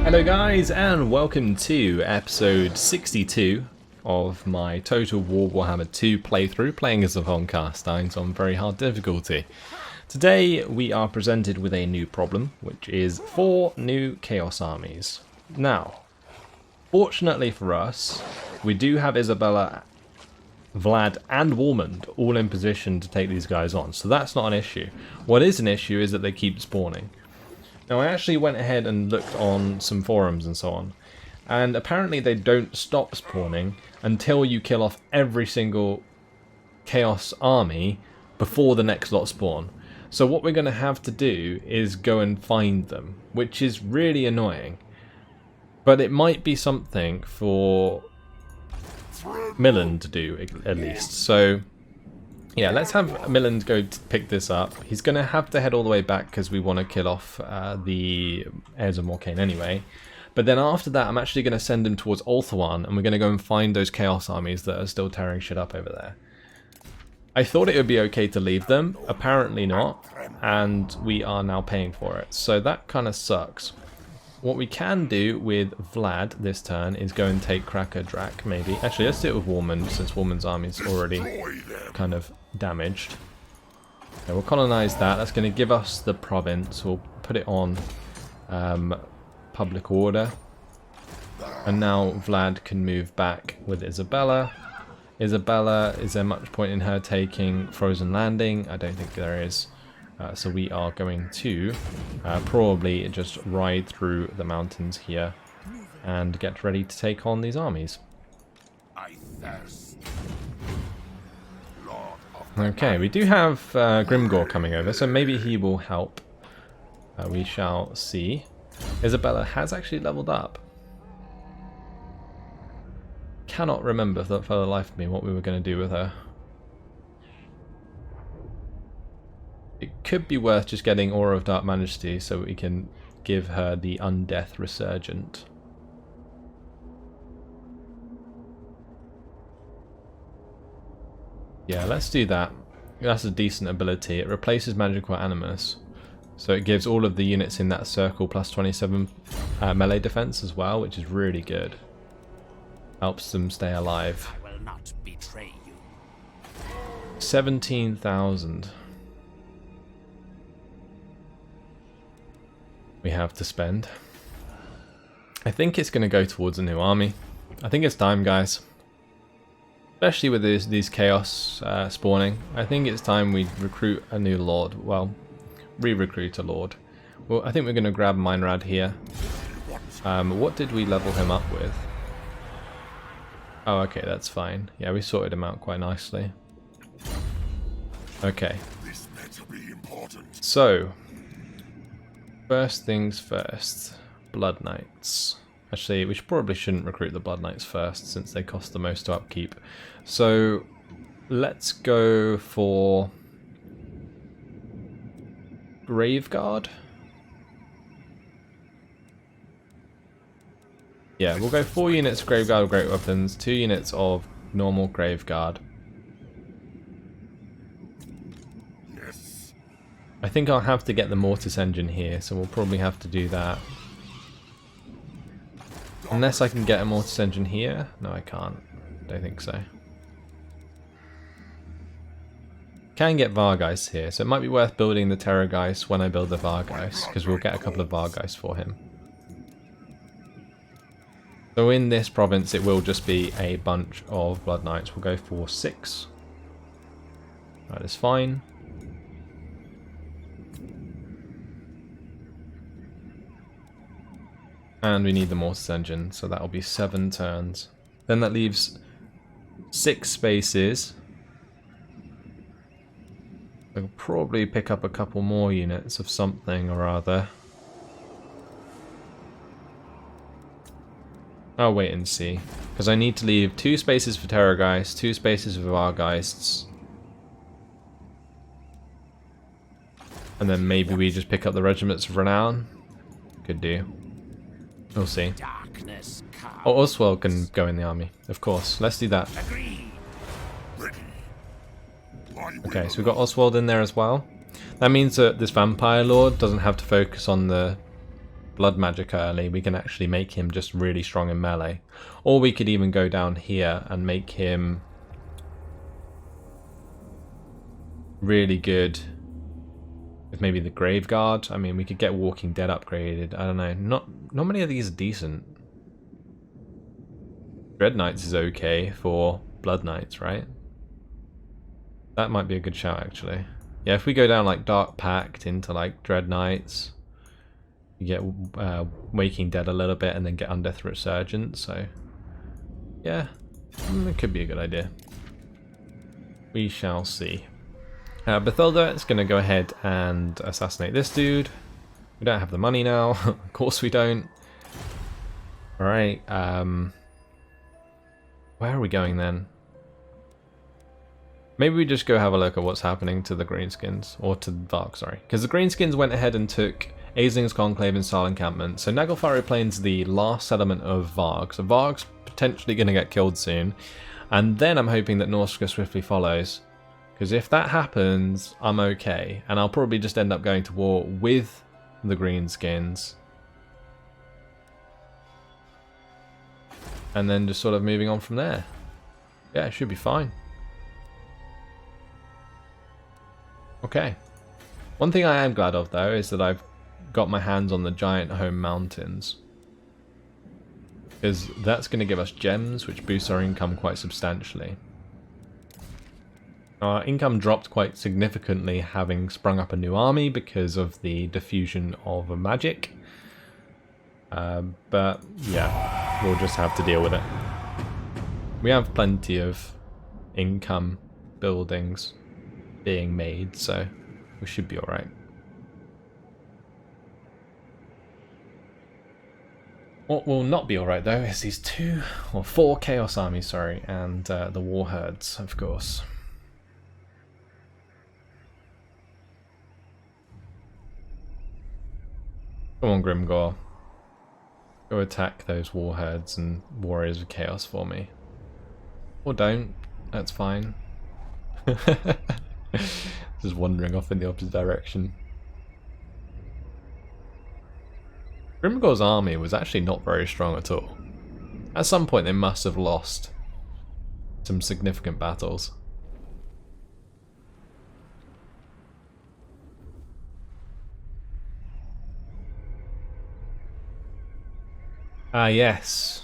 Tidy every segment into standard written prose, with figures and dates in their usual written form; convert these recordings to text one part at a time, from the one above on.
Hello guys, and welcome to episode 62 of my Total War Warhammer 2 playthrough, playing as the Von Carstein on very hard difficulty. Today we are presented with a new problem, which is 4 new Chaos armies. Now, fortunately for us, we do have Isabella, Vlad and Warmond all in position to take these guys on, so that's not an issue. What is an issue is that they keep spawning. Now I actually went ahead and looked on some forums and so on, and apparently they don't stop spawning until you kill off every single Chaos army before the next lot spawn. So what we're going to have to do is go and find them, which is really annoying. But it might be something for Millen to do, at least. So yeah, let's have Millen go to pick this up. He's going to have to head all the way back because we want to kill off the Heirs of Morcaine anyway. But then after that, I'm actually going to send him towards Ulthuan, and we're going to go and find those Chaos armies that are still tearing shit up over there. I thought it would be okay to leave them. Apparently not. And we are now paying for it. So that kind of sucks. What we can do with Vlad this turn is go and take Cracker Drac, maybe. Actually, let's do it with Warmond, since Warmond's army's already kind of damaged. Okay, we'll colonize that. That's going to give us the province. We'll put it on public order. And now Vlad can move back with Isabella. Isabella, is there much point in her taking Frozen Landing? I don't think there is. So we are going to probably just ride through the mountains here and get ready to take on these armies. Okay, we do have Grimgor coming over, so maybe he will help. We shall see. Isabella has actually leveled up. Cannot remember for the life of me what we were going to do with her. It could be worth just getting Aura of Dark Majesty so we can give her the Undeath Resurgent. Yeah, let's do that. That's a decent ability. It replaces Magical Animus. So it gives all of the units in that circle plus 27 melee defense as well, which is really good. Helps them stay alive. I will not betray you. 17,000. We have to spend. I think it's going to go towards a new army. I think it's time, guys. Especially with these chaos spawning. I think it's time we recruit a new lord. Well, re-recruit a lord. Well, I think we're going to grab Meinrad here. What did we level him up with? Oh, okay, that's fine. Yeah, we sorted him out quite nicely. Okay. So, first things first, Blood Knights. Actually, we probably shouldn't recruit the Blood Knights first since they cost the most to upkeep. So, let's go for Graveguard. Yeah, we'll go 4 units of Graveguard of Great Weapons, 2 units of normal Graveguard. I think I'll have to get the Mortis Engine here, so we'll probably have to do that. Unless I can get a Mortis Engine here? No, I can't. Don't think so. Can get Vargeist here, so it might be worth building the Terrorgeist when I build the Vargeist, because we'll get a couple of Vargeist for him. So in this province it will just be a bunch of Blood Knights. We'll go for 6. That is fine. And we need the Mortis Engine, so that will be 7 turns. Then that leaves 6 spaces. I'll probably pick up a couple more units of something or other. I'll wait and see, because I need to leave 2 spaces for Terrorgeist, 2 spaces for Vargeists. And then maybe we just pick up the Regiments of Renown. Could do. We'll see. Oh, Oswald can go in the army, of course. Let's do that. Okay, so we've got Oswald in there as well. That means that this Vampire Lord doesn't have to focus on the blood magic early, we can actually make him just really strong in melee. Or we could even go down here and make him really good with maybe the Grave Guard. I mean, we could get Walking Dead upgraded. I don't know. Not many of these are decent. Dread Knights is okay for Blood Knights, right? That might be a good shout, actually. Yeah, if we go down like Dark Pact into like Dread Knights, you get Waking Dead a little bit and then get Undeath Resurgence, so yeah, it could be a good idea. We shall see. Bathilda is going to go ahead and assassinate this dude. We don't have the money now. Of course we don't. Alright, where are we going then? Maybe we just go have a look at what's happening to the Greenskins, or to Varg, sorry. Because the Greenskins went ahead and took Aisling's Conclave and Style Encampment. So Naglfari Plain's the last settlement of Varg. So Varg's potentially going to get killed soon. And then I'm hoping that Norsca swiftly follows. Because if that happens, I'm okay. And I'll probably just end up going to war with the Greenskins. And then just sort of moving on from there. Yeah, it should be fine. Okay. One thing I am glad of though is that I've got my hands on the giant home mountains. Because that's going to give us gems, which boosts our income quite substantially. Our income dropped quite significantly having sprung up a new army because of the diffusion of a magic. But yeah, we'll just have to deal with it. We have plenty of income buildings being made, so we should be alright. What will not be alright though is these 4 Chaos armies, sorry, and the War Herds, of course. Come on, Grimgor. Go attack those War Herds and Warriors of Chaos for me. Or don't, that's fine. Just wandering off in the opposite direction. Grimgor's army was actually not very strong at all. At some point they must have lost some significant battles. Ah yes.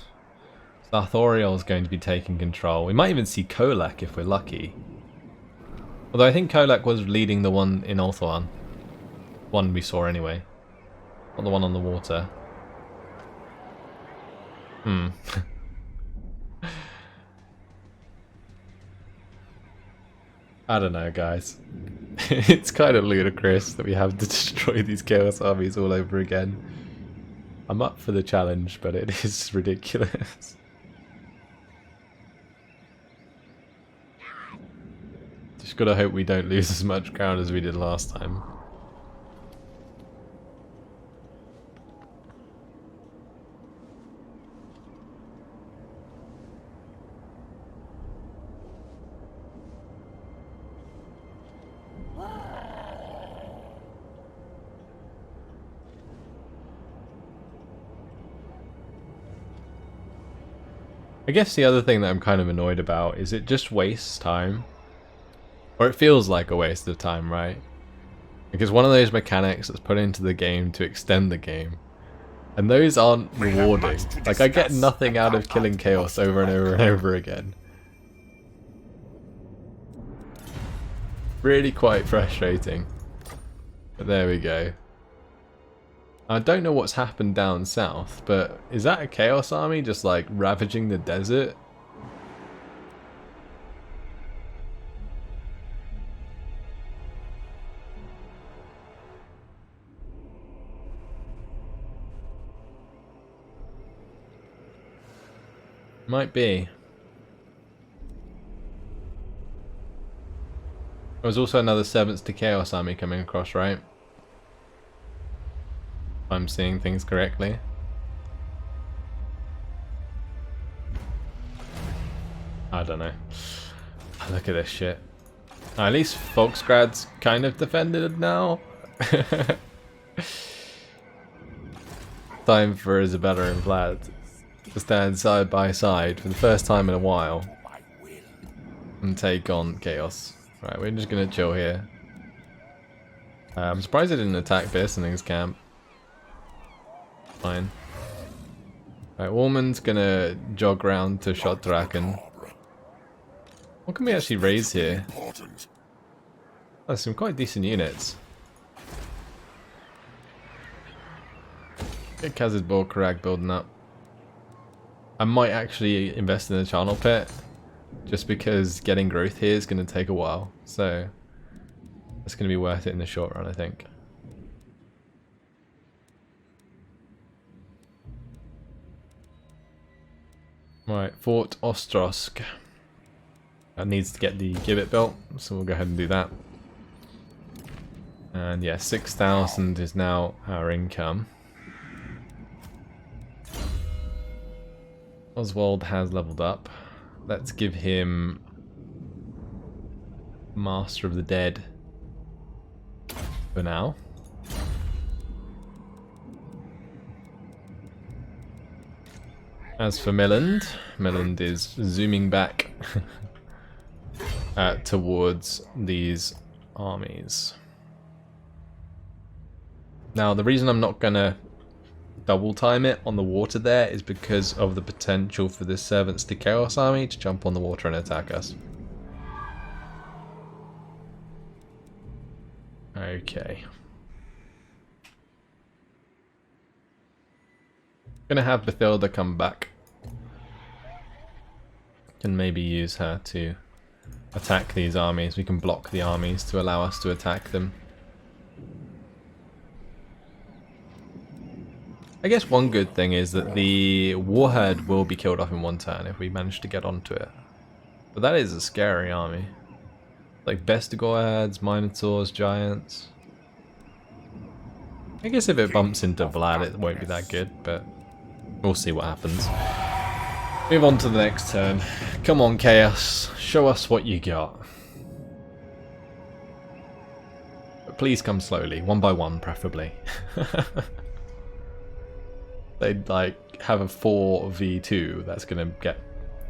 Sarthoriel is going to be taking control. We might even see Kolak if we're lucky. Although I think Kolak was leading the one in Ulthuan. One we saw anyway. Not the one on the water. I don't know, guys. It's kind of ludicrous that we have to destroy these Chaos armies all over again. I'm up for the challenge, but it is ridiculous. Just gotta hope we don't lose as much ground as we did last time. I guess the other thing that I'm kind of annoyed about is it just wastes time. Or it feels like a waste of time, right? Because one of those mechanics that's put into the game to extend the game. And those aren't rewarding. Like, I get nothing out of killing Chaos over and over and over again. Really quite frustrating. But there we go. I don't know what's happened down south, but is that a Chaos army just like ravaging the desert? Might be. There was also another Servants to Chaos army coming across, right? If I'm seeing things correctly. I don't know. Look at this shit. At least Volksgrad's kind of defended now. Time for Isabella and Vlad to stand side by side for the first time in a while and take on Chaos. Right, we're just gonna chill here. I'm surprised I didn't attack Beersoning's camp. Fine. Right, Woman's gonna jog round to shot Draken. What can we actually raise here? Oh, some quite decent units. Get Kaz's Borkarag building up. I might actually invest in the Charnel Pit, just because getting growth here is going to take a while. So it's going to be worth it in the short run, I think. Right, Fort Ostrosk. That needs to get the Gibbet built, so we'll go ahead and do that. And yeah, 6,000 is now our income. Oswald has leveled up. Let's give him Master of the Dead for now. As for Milland, Milland is zooming back towards these armies. Now, the reason I'm not gonna double time it on the water there is because of the potential for this Servants to Chaos army to jump on the water and attack us. Okay. Gonna have Bathilda come back. Can maybe use her to attack these armies. We can block the armies to allow us to attack them. I guess one good thing is that the Warherd will be killed off in one turn if we manage to get onto it. But that is a scary army. Like Bestigor herds, Minotaurs, Giants. I guess if it bumps into Vlad it won't be that good, but we'll see what happens. Move on to the next turn. Come on, Chaos. Show us what you got. But please come slowly, one by one preferably. They'd like have a 4v2 that's going to get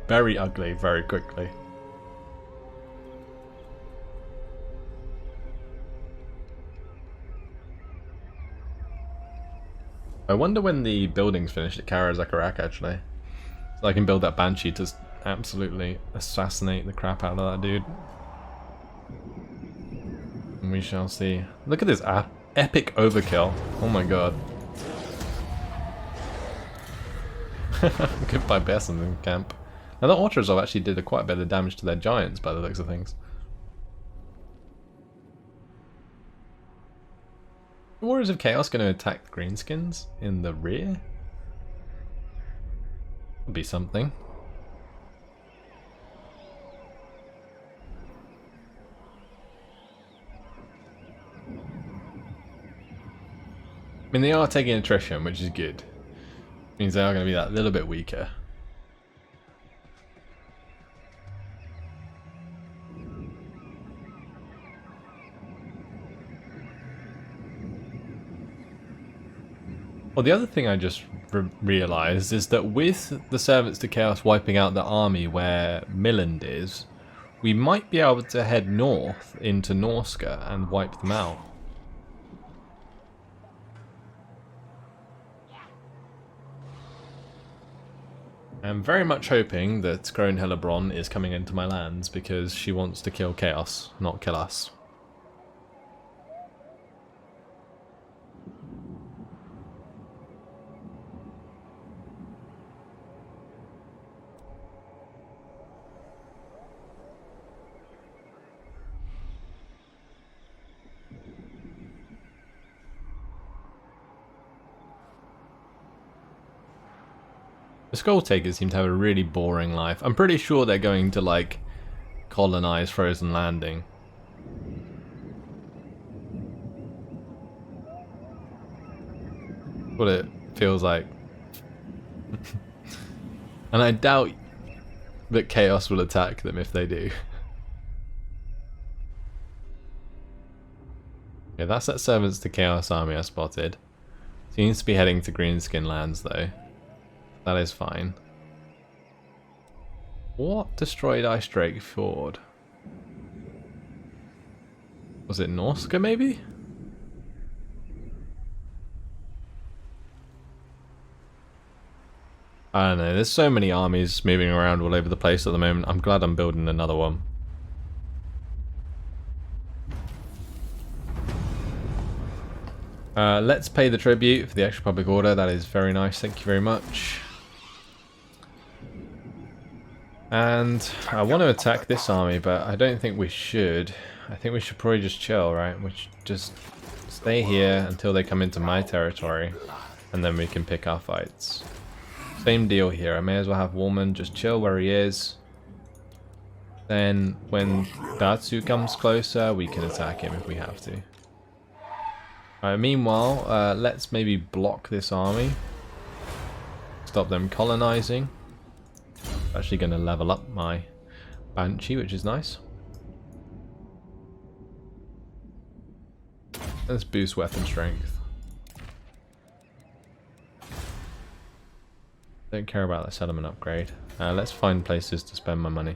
very ugly very quickly. I wonder when the building's finished at Kara Zakarak actually. So I can build that Banshee to absolutely assassinate the crap out of that dude. And we shall see. Look at this epic overkill. Oh my god. Goodbye Besson in camp. Now the Otters actually did quite a bit of damage to their giants by the looks of things. Warriors of Chaos going to attack the Greenskins in the rear? Would be something. I mean, they are taking attrition, which is good. Means they are going to be that little bit weaker. Well, the other thing I just realised is that with the Servants to Chaos wiping out the army where Milland is, we might be able to head north into Norska and wipe them out. I'm very much hoping that Kronhellebron is coming into my lands because she wants to kill Chaos, not kill us. The Skull Takers seem to have a really boring life. I'm pretty sure they're going to, like, colonize Frozen Landing. What it feels like. And I doubt that Chaos will attack them if they do. Yeah, that's that Servants to Chaos army I spotted. Seems to be heading to Greenskin lands though. That is fine. What destroyed Ice Drake Fjord? Was it Norska maybe? I don't know, there's so many armies moving around all over the place at the moment. I'm glad I'm building another one. Let's pay the tribute for the extra public order. That is very nice, thank you very much. And I want to attack this army, but I don't think we should. I think we should probably just chill, right? We should just stay here until they come into my territory, and then we can pick our fights. Same deal here. I may as well have Woolman just chill where he is. Then when Datsu comes closer, we can attack him if we have to. Meanwhile, let's maybe block this army. Stop them colonizing. Actually going to level up my Banshee, which is nice. Let's boost weapon strength. Don't care about the settlement upgrade. Let's find places to spend my money.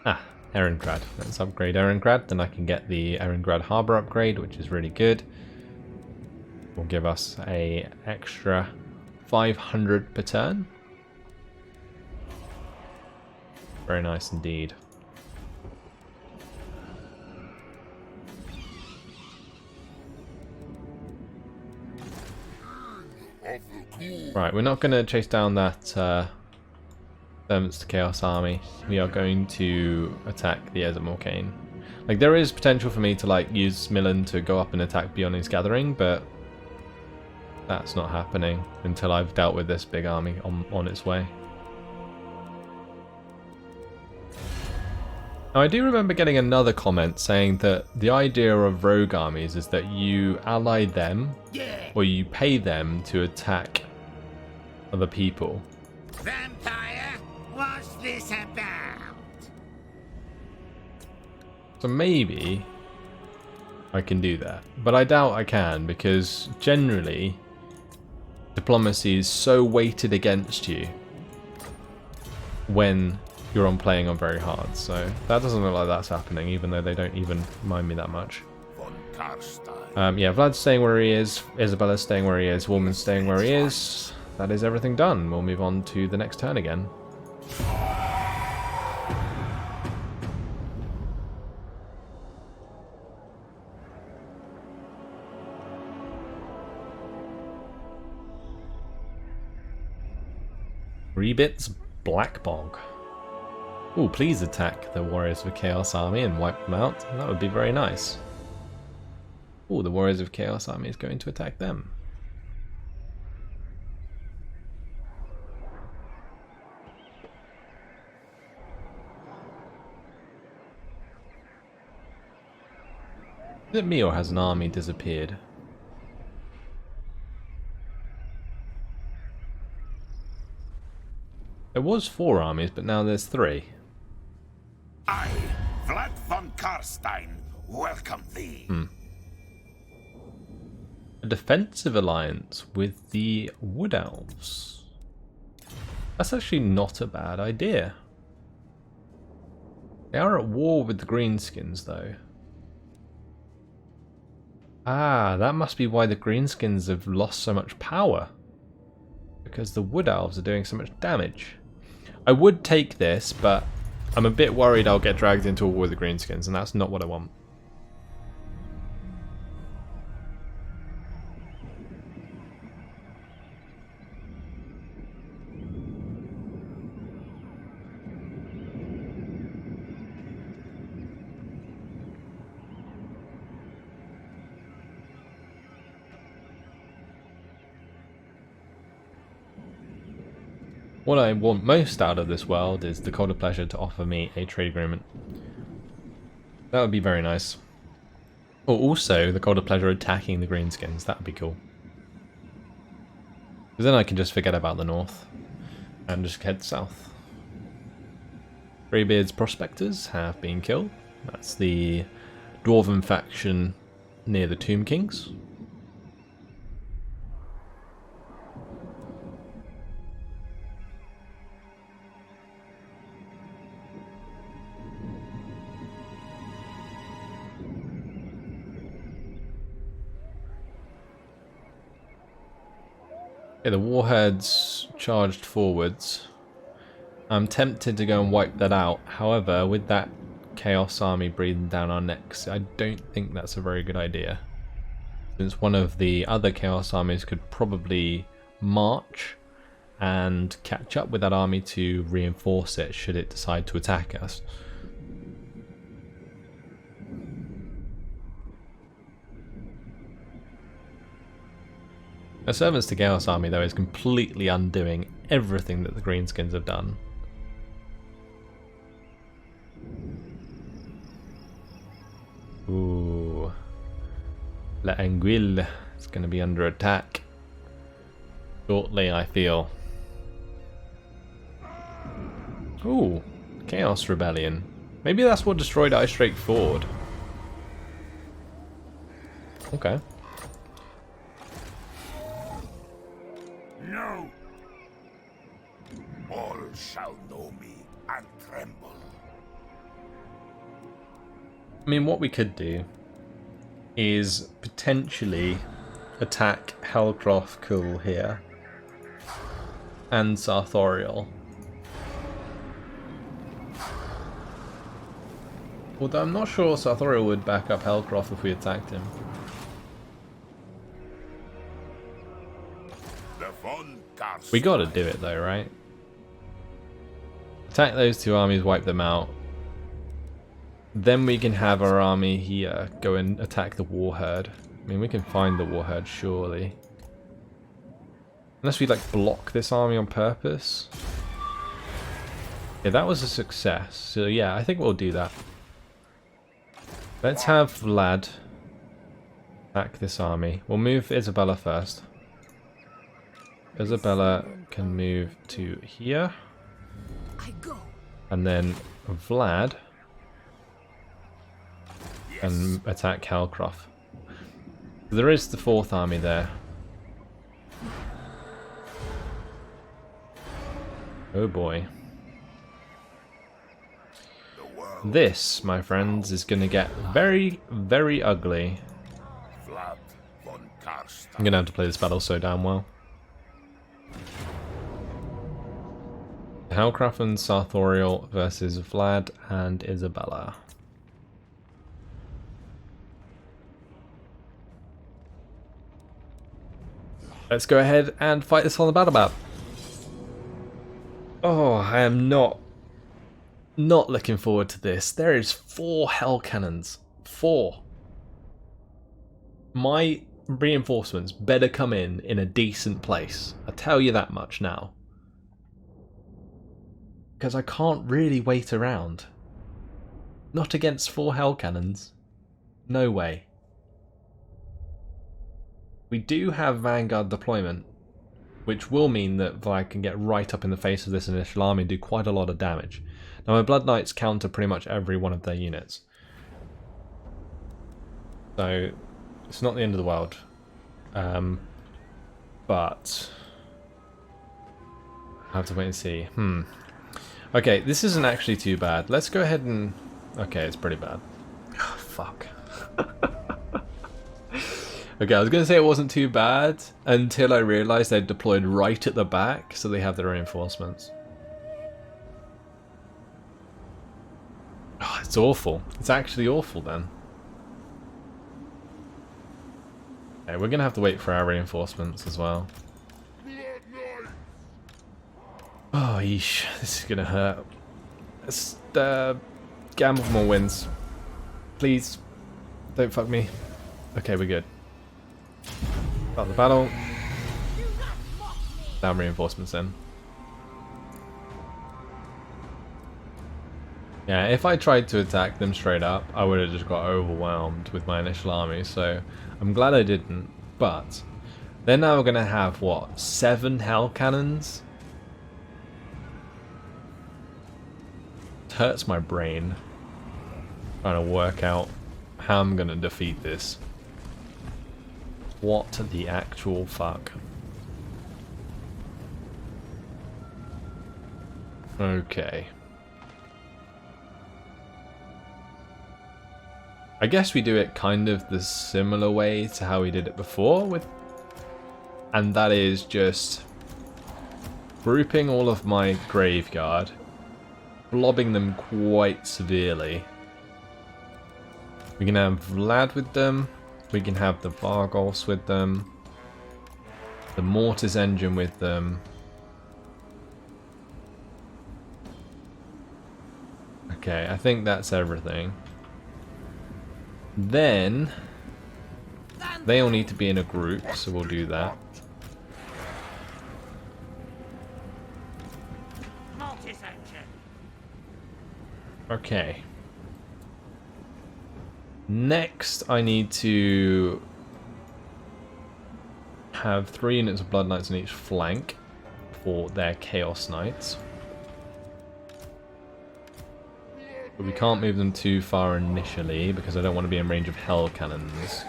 Ah, Erengrad. Let's upgrade Erengrad, then I can get the Erengrad Harbour upgrade, which is really good. Will give us a extra 500 per turn. Very nice indeed. Right, we're not going to chase down that Servants to Chaos army. We are going to attack the Ezamorkane. Like, there is potential for me to like use Millen to go up and attack Beyond's Gathering, but that's not happening until I've dealt with this big army on its way. Now, I do remember getting another comment saying that the idea of rogue armies is that you ally them, or you pay them to attack other people. Vampire, what's this about? So maybe I can do that, but I doubt I can, because generally diplomacy is so weighted against you when you're playing on very hard, so that doesn't look like that's happening, even though they don't even mind me that much. Von Carstein. Yeah, Vlad's staying where he is, Isabella's staying where he is, Woolman's staying where he is. That is everything done. We'll move on to the next turn again. Rebit's Black Bog. Oh, please attack the Warriors of Chaos Army and wipe them out. That would be very nice. Oh, the Warriors of Chaos Army is going to attack them. Is it me, or has an army disappeared? There was 4 armies, but now there's 3. I, Vlad von Carstein, welcome thee. A defensive alliance with the Wood Elves. That's actually not a bad idea. They are at war with the Greenskins, though. Ah, that must be why the Greenskins have lost so much power. Because the Wood Elves are doing so much damage. I would take this, but I'm a bit worried I'll get dragged into a war with the Greenskins, and that's not what I want. What I want most out of this world is the Cult of Pleasure to offer me a trade agreement. That would be very nice. Or also the Cult of Pleasure attacking the Greenskins. That would be cool. Because then I can just forget about the north and just head south. Greybeard's Prospectors have been killed. That's the Dwarven faction near the Tomb Kings. Okay, the warhead's charged forwards. I'm tempted to go and wipe that out. However, with that Chaos Army breathing down our necks, I don't think that's a very good idea. Since one of the other Chaos Armies could probably march and catch up with that army to reinforce it should it decide to attack us. A Servants to Chaos Army, though, is completely undoing everything that the Greenskins have done. Ooh. La Anguille is going to be under attack shortly, I feel. Ooh, Chaos Rebellion. Maybe that's what destroyed Ice Drake Ford. Okay. No. All shall know me and tremble. I mean, what we could do is potentially attack Hellcroft Cool here and Sarthorial. Although I'm not sure Sarthorial would back up Hellcroft if we attacked him. The von Carstein. We gotta do it though, right? Attack those two armies, wipe them out. Then we can have our army here go and attack the Warherd. I mean, we can find the Warherd, surely. Unless we, like, block this army on purpose. Yeah, that was a success. So, yeah, I think we'll do that. Let's have Vlad attack this army. We'll move Isabella first. Isabella can move to here. And then Vlad and attack Hellcroft. There is the 4th army there. Oh boy. This, my friends, is going to get very, very ugly. Vlad von Carstein. I'm going to have to play this battle so damn well. Hellcroft and Sarthorial versus Vlad and Isabella. Let's go ahead and fight this on the battle map. Oh, I am not looking forward to this. There is 4 hell cannons. 4. My reinforcements better come in a decent place. I tell you that much now. Because I can't really wait around. Not against 4 hell cannons. No way. We do have Vanguard deployment, which will mean that I can get right up in the face of this initial army and do quite a lot of damage. Now my Blood Knights counter pretty much every one of their units. So it's not the end of the world. But I have to wait and see. Okay, this isn't actually too bad. Let's go ahead and... Okay, it's pretty bad. Oh, fuck. Okay, I was going to say it wasn't too bad until I realised they'd deployed right at the back, so they have their reinforcements. Oh, it's awful. It's actually awful then. Okay, we're going to have to wait for our reinforcements as well. Oh, yeesh. This is going to hurt. Let's gamble for more wins. Please. Don't fuck me. Okay, we're good. Start the battle. Down reinforcements in. Yeah, if I tried to attack them straight up, I would have just got overwhelmed with my initial army, so I'm glad I didn't. But they're now going to have, what, 7 hell cannons? It hurts my brain trying to work out how I'm going to defeat this. What the actual fuck? Okay. I guess we do it kind of the similar way to how we did it before with and that is just grouping all of my Graveguard, blobbing them quite severely. We can have Vlad with them, we can have the Vargos with them, the Mortis Engine with them. Okay, I think that's everything. Then they all need to be in a group, so we'll do that. Okay. Next, I need to have 3 units of Blood Knights on each flank for their Chaos Knights. But we can't move them too far initially because I don't want to be in range of Hell Cannons.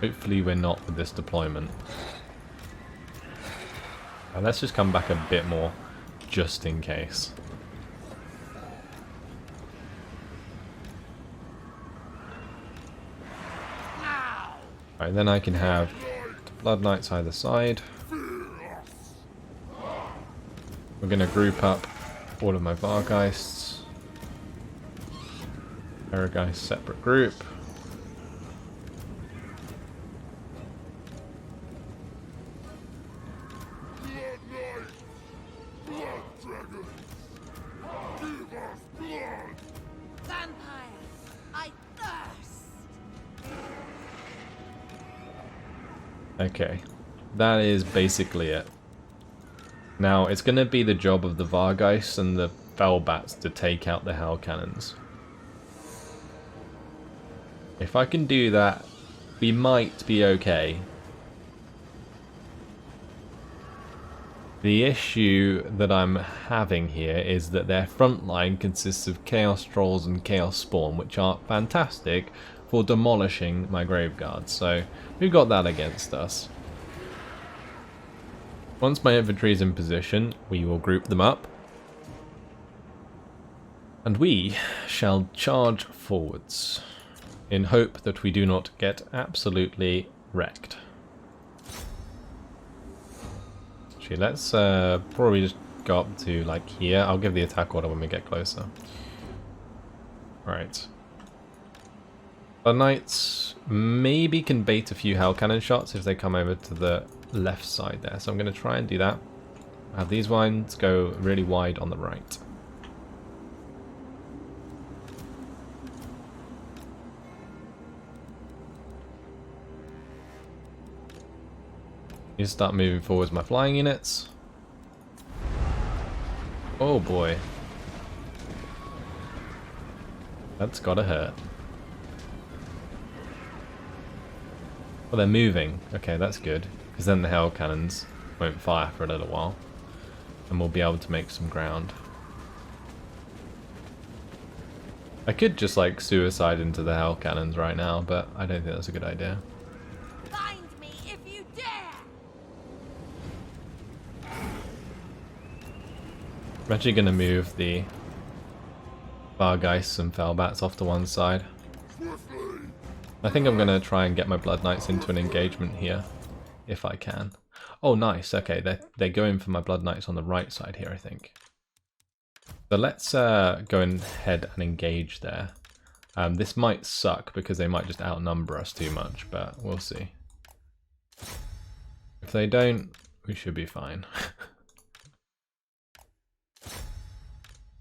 Hopefully we're not with this deployment. Let's just come back a bit more, just in case. Alright, then I can have the Blood Knights either side. We're going to group up all of my Vargeists. Parageist separate group. Okay, that is basically it. Now, it's going to be the job of the Vargeists and the Felbats to take out the Hell Cannons. If I can do that, we might be okay. The issue that I'm having here is that their front line consists of Chaos Trolls and Chaos Spawn, which are fantastic for demolishing my Graveguards, so we've got that against us. Once my infantry is in position, we will group them up, and we shall charge forwards, in hope that we do not get absolutely wrecked. Actually, let's probably just go up to like here. I'll give the attack order when we get closer. Alright. The Knights maybe can bait a few Hell Cannon shots if they come over to the left side there. So I'm going to try and do that. Have these ones go really wide on the right. You start moving forwards my flying units. Oh boy. That's gotta hurt. Well, they're moving. Okay, that's good. Because then the Hell Cannons won't fire for a little while. And we'll be able to make some ground. I could just like suicide into the Hell Cannons right now, but I don't think that's a good idea. Find me if you dare! I'm actually going to move the Vargeists and Felbats off to one side. I think I'm going to try and get my Blood Knights into an engagement here, if I can. Oh, nice. Okay, they're going for my Blood Knights on the right side here, I think. So let's go ahead and engage there. This might suck because they might just outnumber us too much, but we'll see. If they don't, we should be fine.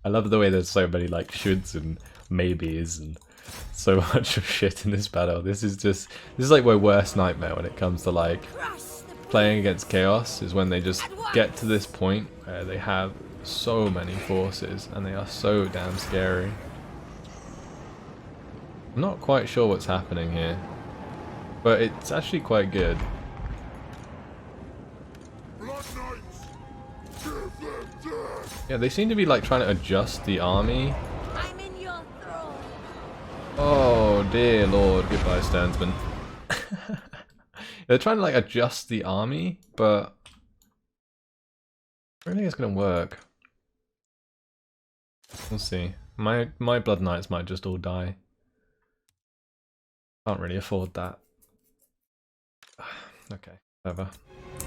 I love the way there's so many like shoulds and maybes and so much of shit in this battle. This is like my worst nightmare when it comes to like playing against Chaos, is when they just get to this point where they have so many forces and they are so damn scary. I'm not quite sure what's happening here, but it's actually quite good. Yeah, they seem to be like trying to adjust the army. I'm in your thrall. Oh dear lord, goodbye Sternsman. They're trying to like adjust the army, but I don't think it's gonna work. We'll see. My Blood Knights might just all die. Can't really afford that. Okay, whatever.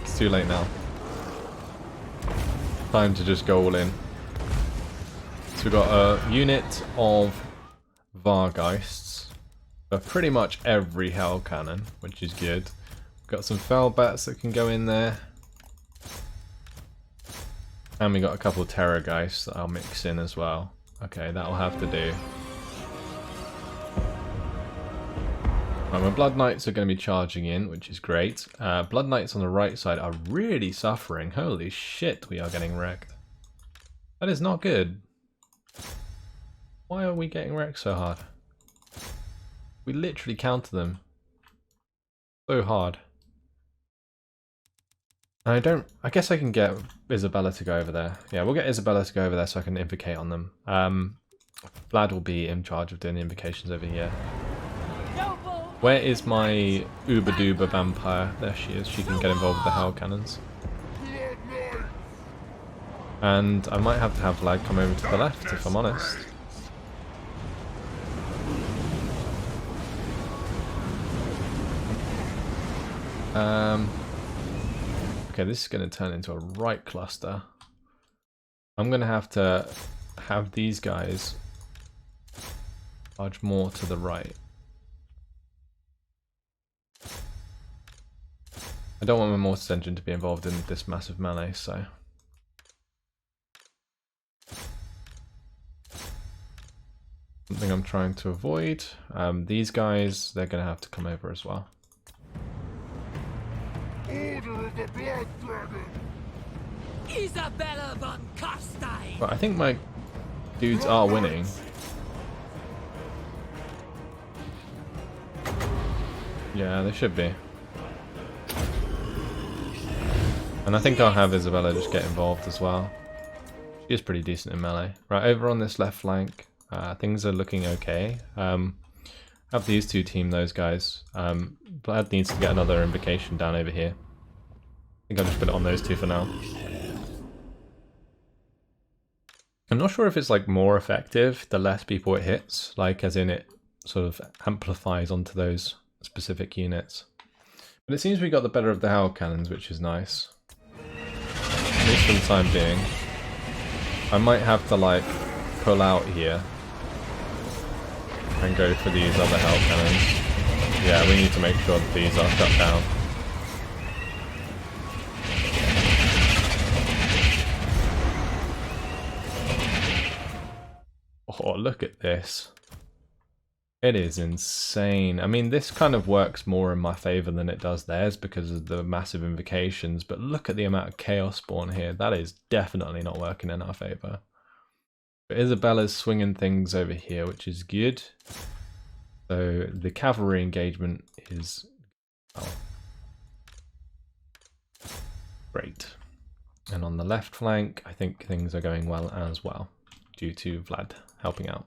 It's too late now. Time to just go all in. So we've got a unit of Vargeists for pretty much every Hell Cannon, which is good. We've got some Fell Bats that can go in there. And we got a couple of Terrorgeists that I'll mix in as well. Okay, that'll have to do. Right, my Blood Knights are going to be charging in, which is great. Blood Knights on the right side are really suffering. Holy shit, we are getting wrecked. That is not good. Why are we getting wrecked so hard? We literally counter them so hard. I guess I can get Isabella to go over there. Yeah, we'll get Isabella to go over there so I can invocate on them. Vlad will be in charge of doing the invocations over here. Where is my Uber Duber vampire? There she is. She can get involved with the Hell Cannons. And I might have to have Vlad come over to the left, if I'm honest. Okay, this is going to turn into a right cluster. I'm going to have these guys charge more to the right. I don't want my Mortis Engine to be involved in this massive melee, so... Something I'm trying to avoid. These guys, they're going to have to come over as well. Order of the Blood Dragon! Isabella von Carstein! But I think my dudes are winning. Yeah, they should be. And I think I'll have Isabella just get involved as well. She is pretty decent in melee. Right, over on this left flank, things are looking okay. Have these two team those guys. Vlad needs to get another invocation down over here. I think I'll just put it on those two for now. I'm not sure if it's like more effective the less people it hits, like as in it sort of amplifies onto those specific units. But it seems we got the better of the Hell Cannons, which is nice. At least for the time being. I might have to like pull out here and go for these other Hell Cannons. Yeah, we need to make sure that these are shut down. Oh, look at this. It is insane. I mean, this kind of works more in my favor than it does theirs because of the massive invocations, but look at the amount of chaos spawn here. That is definitely not working in our favor. But Isabella's swinging things over here, which is good. So the cavalry engagement is great. And on the left flank, I think things are going well as well, due to Vlad helping out.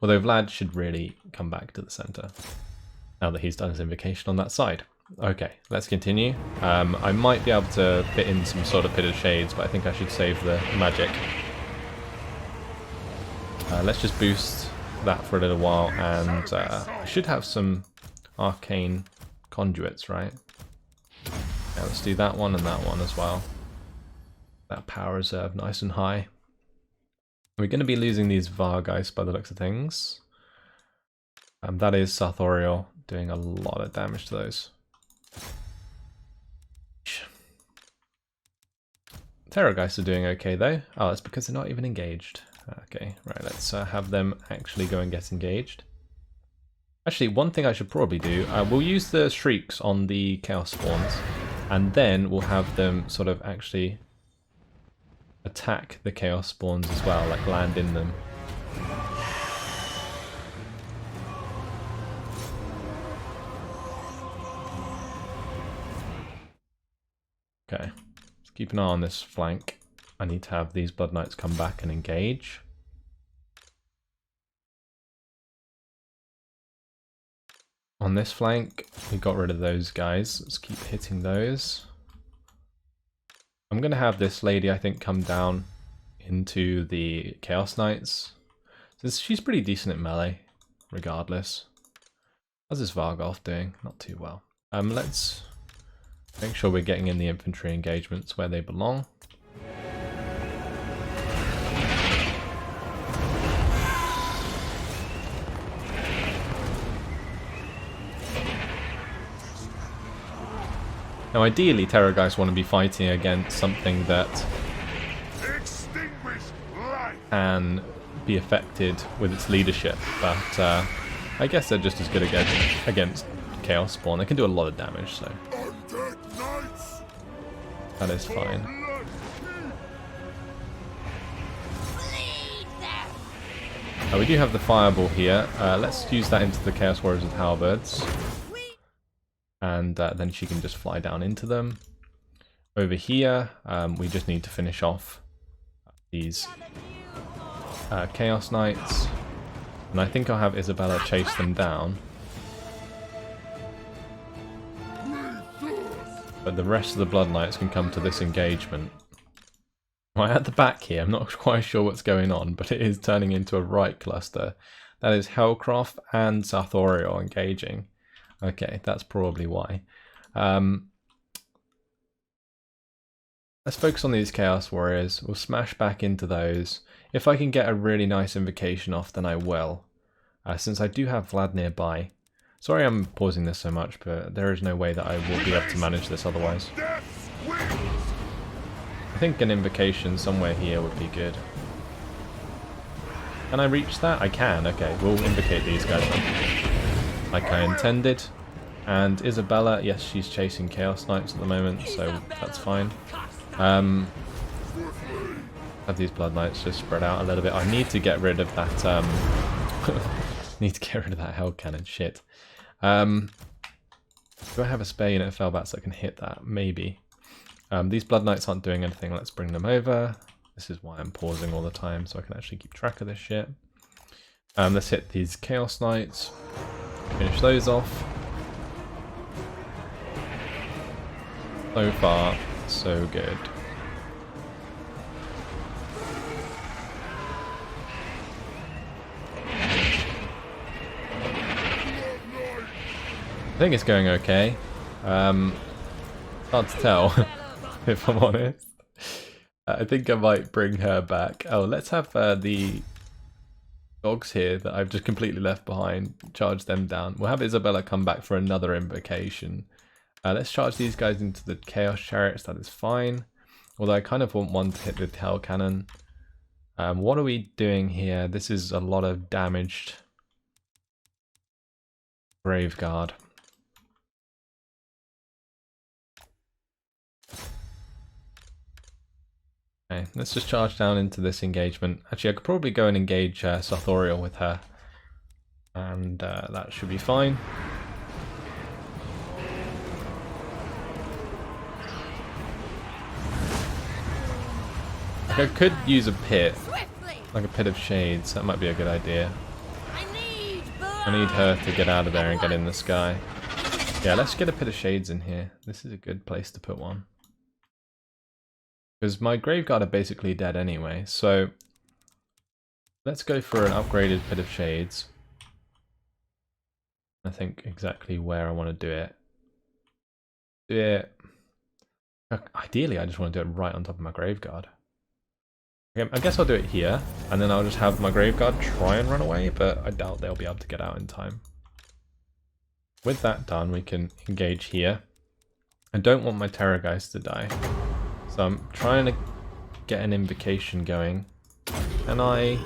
Although Vlad should really come back to the center now that he's done his invocation on that side. Okay, let's continue. I might be able to fit in some sort of Pit of Shades, but I think I should save the magic. Let's just boost that for a little while, and I should have some arcane conduits, right? Yeah, let's do that one and that one as well. That power reserve nice and high. We're going to be losing these Vargeists by the looks of things. That is Sartorial doing a lot of damage to those. Terrorgeists are doing okay though. Oh, that's because they're not even engaged. Okay, right, let's have them actually go and get engaged. Actually, one thing I should probably do, we'll use the Shrieks on the Chaos Spawns, and then we'll have them sort of actually attack the Chaos Spawns as well, like land in them. Okay, let's keep an eye on this flank. I need to have these Blood Knights come back and engage. On this flank, we got rid of those guys. Let's keep hitting those. I'm going to have this lady, I think, come down into the Chaos Knights. So she's pretty decent at melee, regardless. How's this Vargolf doing? Not too well. Let's make sure we're getting in the infantry engagements where they belong. Now ideally Terrorgeist want to be fighting against something that can be affected with its leadership, but I guess they're just as good against Chaos Spawn. They can do a lot of damage, so that is fine. We do have the Fireball here. Let's use that into the Chaos Warriors with Halberds. And then she can just fly down into them. Over here, we just need to finish off these Chaos Knights. And I think I'll have Isabella chase them down. But the rest of the Blood Knights can come to this engagement. Right at the back here, I'm not quite sure what's going on, but it is turning into a right cluster. That is Hellcroft and Sarthoriel engaging. Okay, that's probably why. Let's focus on these Chaos Warriors. We'll smash back into those. If I can get a really nice invocation off, then I will. Since I do have Vlad nearby. Sorry I'm pausing this so much, but there is no way that I will be able to manage this otherwise. I think an invocation somewhere here would be good. Can I reach that? I can. Okay, we'll invocate these guys then. Like I intended. And Isabella, yes, she's chasing Chaos Knights at the moment, so that's fine. Have these Blood Knights just spread out a little bit. I need to get rid of that need to get rid of that Hell Cannon shit. Do I have a spare unit of Fellbats that can hit that? Maybe. These Blood Knights aren't doing anything. Let's bring them over. This is why I'm pausing all the time, so I can actually keep track of this shit. Let's hit these Chaos Knights. Finish those off. So far, so good. I think it's going okay. Hard to tell, if I'm honest. I think I might bring her back. Oh, let's have the dogs here that I've just completely left behind. Charge them down. We'll have Isabella come back for another invocation. Let's charge these guys into the Chaos Chariots. That is fine. Although I kind of want one to hit the Hell Cannon. What are we doing here? This is a lot of damaged Graveguard. Okay, let's just charge down into this engagement. Actually, I could probably go and engage Sarthoriel with her. And that should be fine. I could use a pit, like a pit of shades. That might be a good idea. I need her to get out of there and get in the sky. Yeah, let's get a pit of shades in here. This is a good place to put one. Because my Graveguard are basically dead anyway, so let's go for an upgraded pit of shades. I think exactly where I want to do it. Do it. Ideally, I just want to do it right on top of my Graveguard. Okay, I guess I'll do it here, and then I'll just have my Graveguard try and run away, but I doubt they'll be able to get out in time. With that done, we can engage here. I don't want my Terrorgeist to die, so I'm trying to get an invocation going. Can I...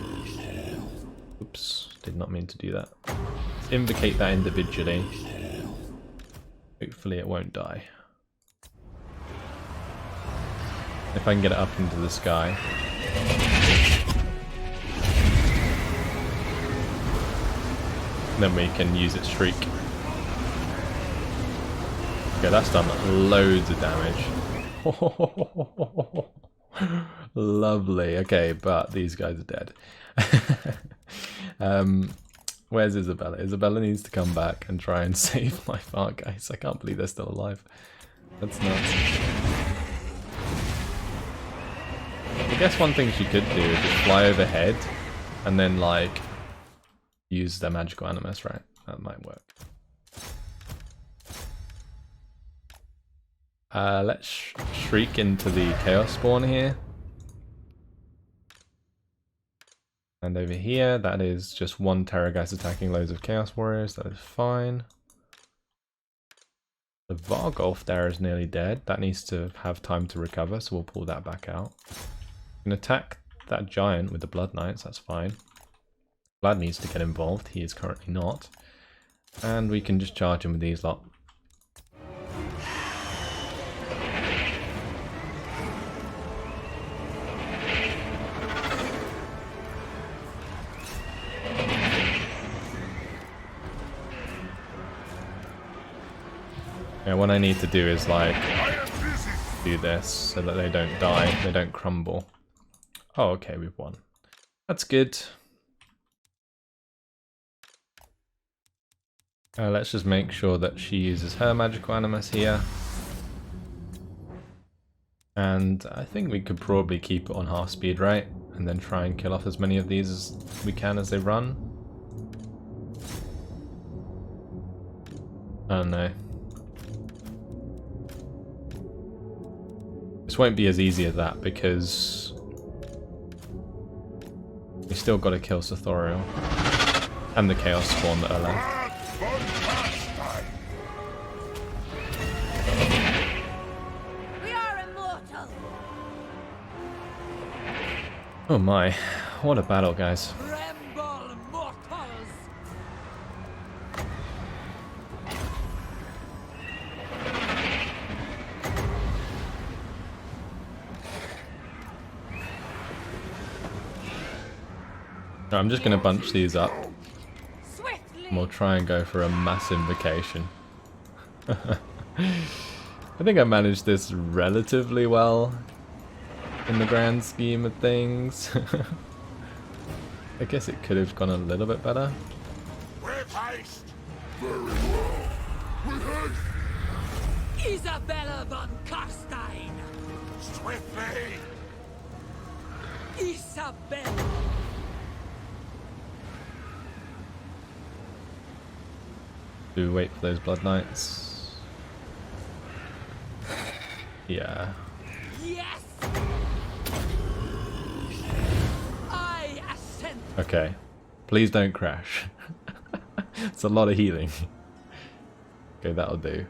Oops, did not mean to do that. Let's invocate that individually. Hopefully it won't die. If I can get it up into the sky. Then we can use its shriek. Okay, that's done loads of damage. Lovely. Okay, but these guys are dead. Where's Isabella? Isabella needs to come back and try and save my far guys. I can't believe they're still alive. That's nuts. I guess one thing she could do is just fly overhead and then like use their magical animus, right? That might work. Let's shriek into the chaos spawn here. And over here, that is just one Terrorgeist attacking loads of Chaos Warriors. That is fine. The Vargolf there is nearly dead. That needs to have time to recover, so we'll pull that back out. We can attack that giant with the Blood Knights, that's fine. Vlad needs to get involved, he is currently not. And we can just charge him with these lot. Yeah, what I need to do is like do this so that they don't die, they don't crumble. Oh, okay, we've won. That's good. Let's just make sure that she uses her magical animus here. And I think we could probably keep it on half speed, right? And then try and kill off as many of these as we can as they run. I don't know. This won't be as easy as that because we still got to kill Sithoriel and the Chaos Spawn that are left. Vlad von Carstein. We are immortal. Oh my, what a battle, guys. Tremble, mortals. I'm just going to bunch these up. Swiftly. And we'll try and go for a mass invocation. I think I managed this relatively well in the grand scheme of things. I guess it could have gone a little bit better. With haste. Very well. With haste. Isabella von Carstein. Swiftly. Isabella. Do we wait for those Blood Knights? Yeah. Yes. I ascend. Okay. Please don't crash. It's a lot of healing. Okay, that'll do.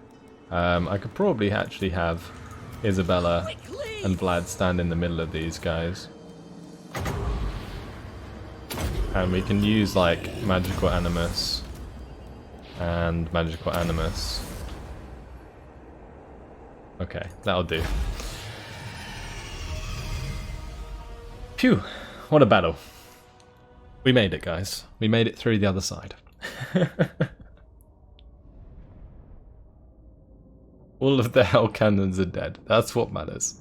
I could probably actually have Isabella Quickly. and Vlad stand in the middle of these guys. And we can use like Magical Animus and Magical Animus. Okay, that'll do. Phew, what a battle. We made it, guys. We made it through the other side. All of the hell cannons are dead. That's what matters.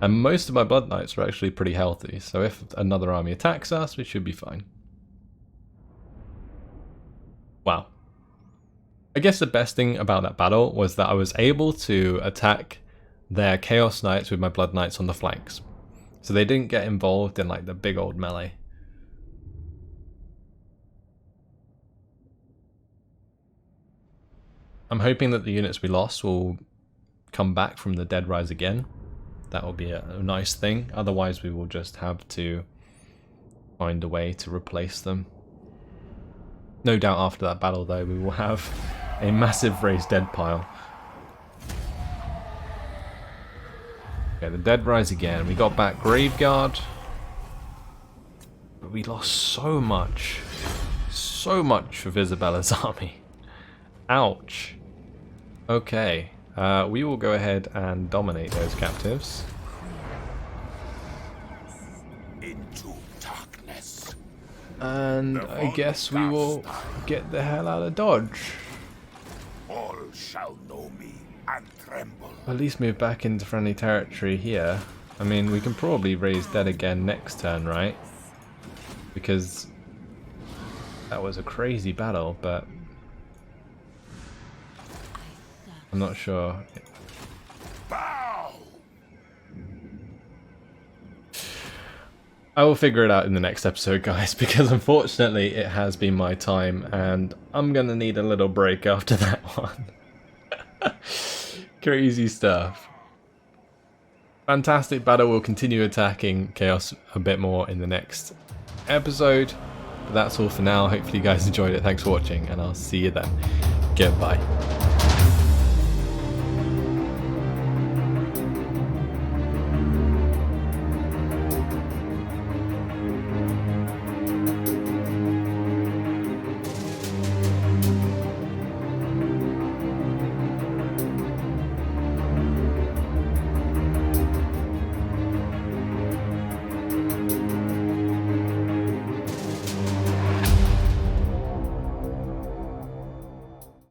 And most of my Blood Knights are actually pretty healthy, so if another army attacks us, we should be fine. Wow. I guess the best thing about that battle was that I was able to attack their Chaos Knights with my Blood Knights on the flanks. So they didn't get involved in like the big old melee. I'm hoping that the units we lost will come back from the dead rise again. That will be a nice thing. Otherwise we will just have to find a way to replace them. No doubt after that battle though we will have a massive raised dead pile. Okay, the dead rise again. We got back Graveguard. But we lost so much. So much of Isabella's army. Ouch. Okay. We will go ahead and dominate those captives. Into darkness. And I guess we will get the hell out of Dodge. All shall know me and tremble. At least move back into friendly territory here. I mean, we can probably raise dead again next turn, right? Because that was a crazy battle, but I'm not sure. Bow! I will figure it out in the next episode, guys, because unfortunately it has been my time and I'm gonna need a little break after that one. Crazy stuff. Fantastic battle. We'll continue attacking Chaos a bit more in the next episode. But that's all for now. Hopefully you guys enjoyed it. Thanks for watching, and I'll see you then. Goodbye.